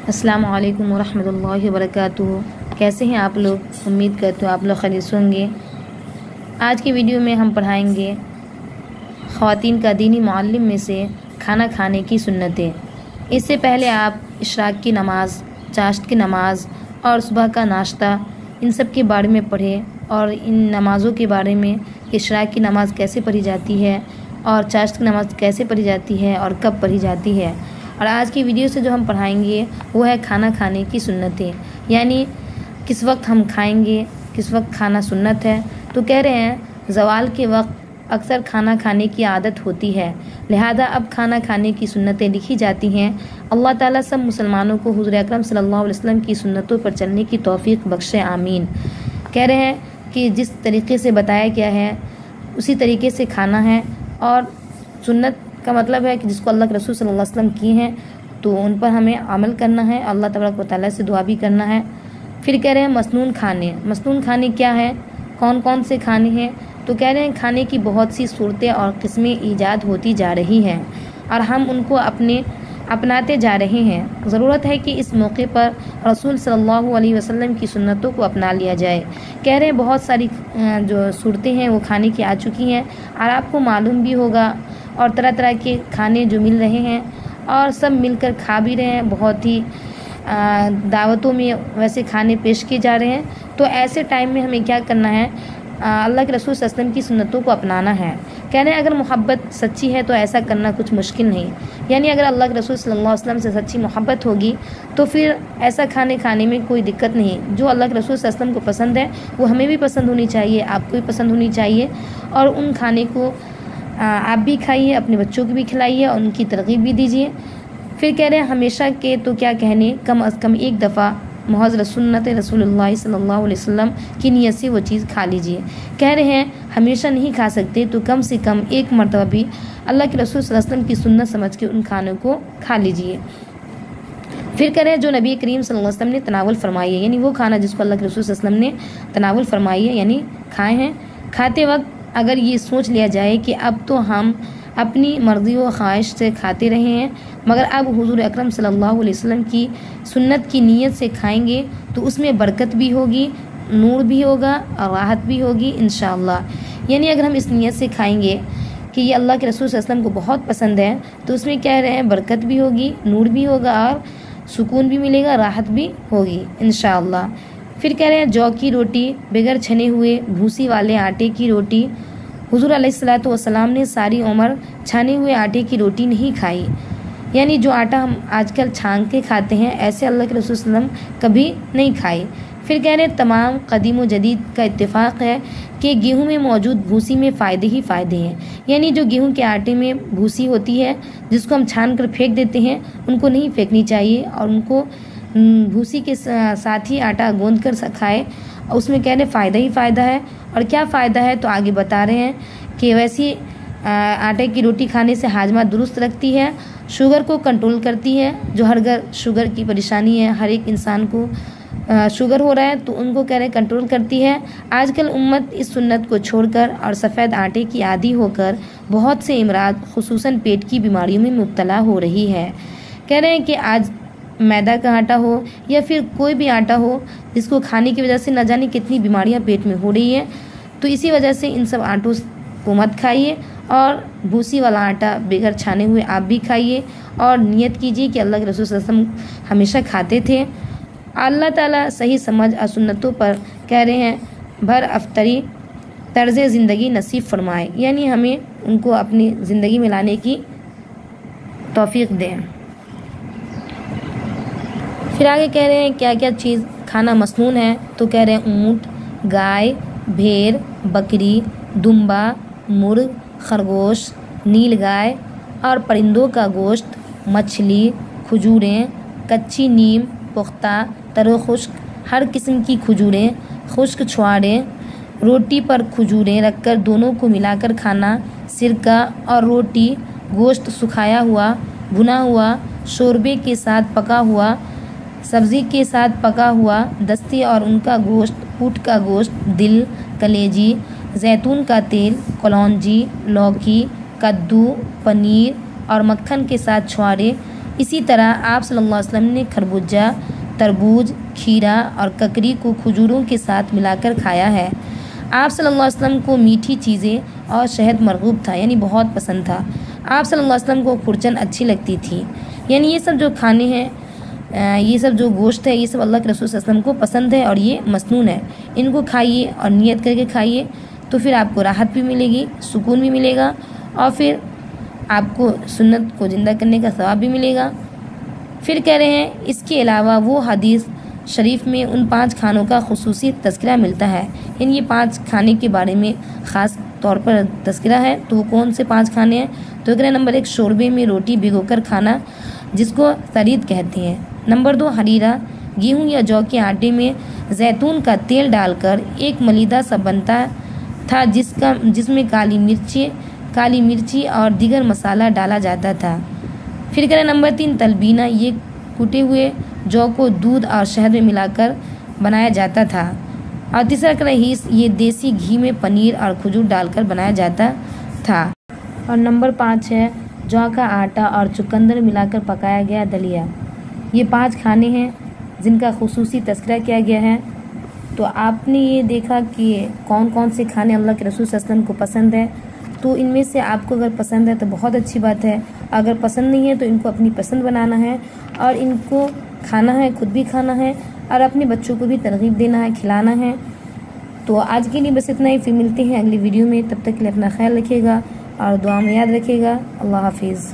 अस्सलामु अलैकुम वरहमतुल्लाहि वबरकातुहू। कैसे हैं आप लोग? उम्मीद करते हो आप लोग खैरियत होंगे। आज की वीडियो में हम पढ़ाएंगे ख़वातीन का दीनी मुअल्लिम में से खाना खाने की सुन्नतें। इससे पहले आप इशराक की नमाज़, चाश्त की नमाज़ और सुबह का नाश्ता इन सब के बारे में पढ़ें और इन नमाज़ों के बारे में, इशराक की नमाज़ कैसे पढ़ी जाती है और चाश्त की नमाज़ कैसे पढ़ी जाती है और कब पढ़ी जाती है। और आज की वीडियो से जो हम पढ़ाएंगे वो है खाना खाने की सुन्नतें, यानी किस वक्त हम खाएंगे, किस वक्त खाना सुन्नत है। तो कह रहे हैं ज़वाल के वक्त अक्सर खाना खाने की आदत होती है, लिहाजा अब खाना खाने की सुन्नतें लिखी जाती हैं। अल्लाह ताला सब मुसलमानों को हुज़ूर अकरम सल्लल्लाहु अलैहि वसल्लम की सुन्नतों पर चलने की तौफीक बख्शे, आमीन। कह रहे हैं कि जिस तरीके से बताया गया है उसी तरीके से खाना है, और सुन्नत का मतलब है कि जिसको अल्लाह के रसूल सल्लल्लाहु अलैहि वसल्लम किए हैं तो उन पर हमें अमल करना है, अल्लाह तबारक व तआला से दुआ भी करना है। फिर कह रहे हैं मसनून खाने। मसनून खाने क्या है, कौन कौन से खाने हैं? तो कह रहे हैं खाने की बहुत सी सूरतें और किस्में ईजाद होती जा रही हैं और हम उनको अपनाते जा रहे हैं। ज़रूरत है कि इस मौके पर रसूल सल्लल्लाहु अलैहि वसल्लम की सुन्नतों को अपना लिया जाए। कह रहे हैं बहुत सारी जो सूरतें हैं वो खाने की आ चुकी हैं और आपको मालूम भी होगा, और तरह तरह के खाने जो मिल रहे हैं और सब मिलकर खा भी रहे हैं। बहुत ही दावतों में वैसे खाने पेश किए जा रहे हैं। तो ऐसे टाइम में हमें क्या करना है, अल्लाह के रसूल सल्लल्लाहु अलैहि वसल्लम की सुन्नतों को अपनाना है। कह रहे हैं अगर मोहब्बत सच्ची है तो ऐसा करना कुछ मुश्किल नहीं, यानी अगर अल्लाह के रसूल सल्लल्लाहु अलैहि वसल्लम से सच्ची मोहब्बत होगी तो फिर ऐसा खाने में कोई दिक्कत नहीं। जो अल्लाह के रसूल सल्लल्लाहु अलैहि वसल्लम को पसंद है वो हमें भी पसंद होनी चाहिए, आपको भी पसंद होनी चाहिए, और उन खाने को आप भी खाइए, अपने बच्चों को भी खिलाइए और उनकी तरगीब भी दीजिए। फिर कह रहे हैं हमेशा के तो क्या कहने, कम अज़ कम एक दफ़ा महज़ सुन्नत रसूलुल्लाह सल्लल्लाहु अलैहि वसल्लम की नियत से वो चीज़ खा लीजिए। कह रहे हैं हमेशा नहीं खा सकते तो कम से कम एक मरतबा भी अल्लाह के रसूल सल्लल्लाहु अलैहि वसल्लम की सुन्नत समझ के उन खानों को खा लीजिए। फिर कह रहे हैं जो नबी करीम सल्लल्लाहु अलैहि वसल्लम ने तनावुल फरमाई है, यानी वो खाना जिसको अल्लाह के रसूल सल्लल्लाहु अलैहि वसल्लम ने तनावुल फरमाई है यानी खाए हैं। खाते वक्त अगर ये सोच लिया जाए कि अब तो हम अपनी मर्ज़ी व ख्वाहिश से खाते रहे हैं, मगर अब हुज़ूर अकरम सल्लल्लाहु अलैहि वसल्लम की सुन्नत की नीयत से खाएंगे तो उसमें बरकत भी होगी, नूर भी होगा और राहत भी होगी इंशाअल्लाह। यानी अगर हम इस नीयत से खाएंगे कि ये अल्लाह के रसूल सल्लल्लाहु अलैहि वसल्लम को बहुत पसंद है तो उसमें कह रहे हैं बरकत भी होगी, नूर भी होगा और सुकून भी मिलेगा, राहत भी होगी इंशाअल्लाह। फिर कह रहे हैं जौ की रोटी, बगैर छने हुए भूसी वाले आटे की रोटी। हुज़ूर अलैहिस्सलातु वस्सलाम ने सारी उम्र छाने हुए आटे की रोटी नहीं खाई, यानी जो आटा हम आजकल छान के खाते हैं ऐसे अल्लाह के रसूल सल्लल्लाहु अलैहि वसल्लम कभी नहीं खाई। फिर कह रहे हैं तमाम कदीम व जदीद का इत्तेफाक है कि गेहूं में मौजूद भूसी में फ़ायदे ही फ़ायदे हैं, यानी जो गेहूं के आटे में भूसी होती है जिसको हम छान कर फेंक देते हैं उनको नहीं फेंकनी चाहिए और उनको भूसी के साथ ही आटा गूंद कर खाए, उसमें कह रहे फ़ायदा ही फ़ायदा है। और क्या फ़ायदा है तो आगे बता रहे हैं कि वैसी आटे की रोटी खाने से हाजमा दुरुस्त रखती है, शुगर को कंट्रोल करती है। जो हर घर शुगर की परेशानी है, हर एक इंसान को शुगर हो रहा है तो उनको कह रहे कंट्रोल करती है। आजकल उम्मत इस सुन्नत को छोड़कर और सफ़ेद आटे की आदी होकर बहुत से इमराज खुसूसन पेट की बीमारियों में मुब्तला हो रही है। कह रहे हैं कि आज मैदा का आटा हो या फिर कोई भी आटा हो जिसको खाने की वजह से न जाने कितनी बीमारियां पेट में हो रही है, तो इसी वजह से इन सब आटों को मत खाइए और भूसी वाला आटा बगैर छाने हुए आप भी खाइए और नियत कीजिए कि अल्लाह के रसूल सल्लल्लाहु अलैहि वसल्लम हमेशा खाते थे। अल्लाह ताला सही समझ और सुन्नतों पर कह रहे हैं भर अफ्तरी तर्ज़ ज़िंदगी नसीब फरमाए, यानी हमें उनको अपनी ज़िंदगी में लाने की तौफीक दें। फिर आगे कह रहे हैं क्या क्या चीज़ खाना मसनून है, तो कह रहे हैं ऊँट, गाय, भेड़, बकरी, दुम्बा, मुर्ग, खरगोश, नीलगाय और परिंदों का गोश्त, मछली, खजूरें, कच्ची नीम, पुख्ता, तरो खुश्क, हर किस्म की खजूरें, खुश्क छुआरे, रोटी पर खजूरें रखकर दोनों को मिलाकर खाना, सिरका और रोटी, गोश्त सुखाया हुआ, भुना हुआ, शोरबे के साथ पका हुआ, सब्ज़ी के साथ पका हुआ, दस्ते और उनका गोश्त, ऊँट का गोश्त, दिल, कलेजी, जैतून का तेल, कलौंजी, लौकी, कद्दू, पनीर और मक्खन के साथ छुआरे, इसी तरह आप सल्लल्लाहु अलैहि वसल्लम ने खरबूजा, तरबूज, खीरा और ककड़ी को खजूरों के साथ मिलाकर खाया है। आप सल्लल्लाहु अलैहि वसल्लम को मीठी चीज़ें और शहद मरगूब था, यानी बहुत पसंद था। आप सल्लल्लाहु अलैहि वसल्लम को खुरचन अच्छी लगती थी। यानी ये सब जो खाने हैं, ये सब जो गोश्त है, ये सब अल्लाह के रसूल सल्लल्लाहु अलैहि वसल्लम को पसंद है और ये मसनून है। इनको खाइए और नियत करके खाइए, तो फिर आपको राहत भी मिलेगी, सुकून भी मिलेगा और फिर आपको सुन्नत को ज़िंदा करने का सवाब भी मिलेगा। फिर कह रहे हैं इसके अलावा वो हदीस शरीफ में उन 5 खानों का खुसूसी तज़किरा मिलता है। यानी ये 5 खाने के बारे में ख़ास तौर पर तज़किरा है। तो वो कौन से 5 खाने हैं? तो कह रहे नंबर 1 शोरबे में रोटी भिगोकर खाना, जिसको सरीद कहते हैं। नंबर 2 हरीरा, गेहूँ या जौ के आटे में जैतून का तेल डालकर एक मलीदा सा बनता था, जिसमें काली मिर्ची और दीगर मसाला डाला जाता था। फिर कह रहे नंबर 3 तलबीना, ये कूटे हुए जौ को दूध और शहद में मिलाकर बनाया जाता था। और तीसरा कह रहे हीस, ये देसी घी में पनीर और खजूर डालकर बनाया जाता था। और नंबर 5 है जौ का आटा और चुकंदर मिलाकर पकाया गया दलिया। ये 5 खाने हैं जिनका खुसूसी तज़किरा किया गया है। तो आपने ये देखा कि कौन कौन से खाने अल्लाह के रसूल सल्लल्लाहु अलैहि वसल्लम को पसंद है। तो इनमें से आपको अगर पसंद है तो बहुत अच्छी बात है, अगर पसंद नहीं है तो इनको अपनी पसंद बनाना है और इनको खाना है, खुद भी खाना है और अपने बच्चों को भी तरगीब देना है, खिलाना है। तो आज के लिए बस इतना ही, फिर मिलते हैं अगली वीडियो में। तब तक के लिए अपना ख्याल रखिएगा और दुआ में याद रखिएगा। अल्लाह हाफिज़।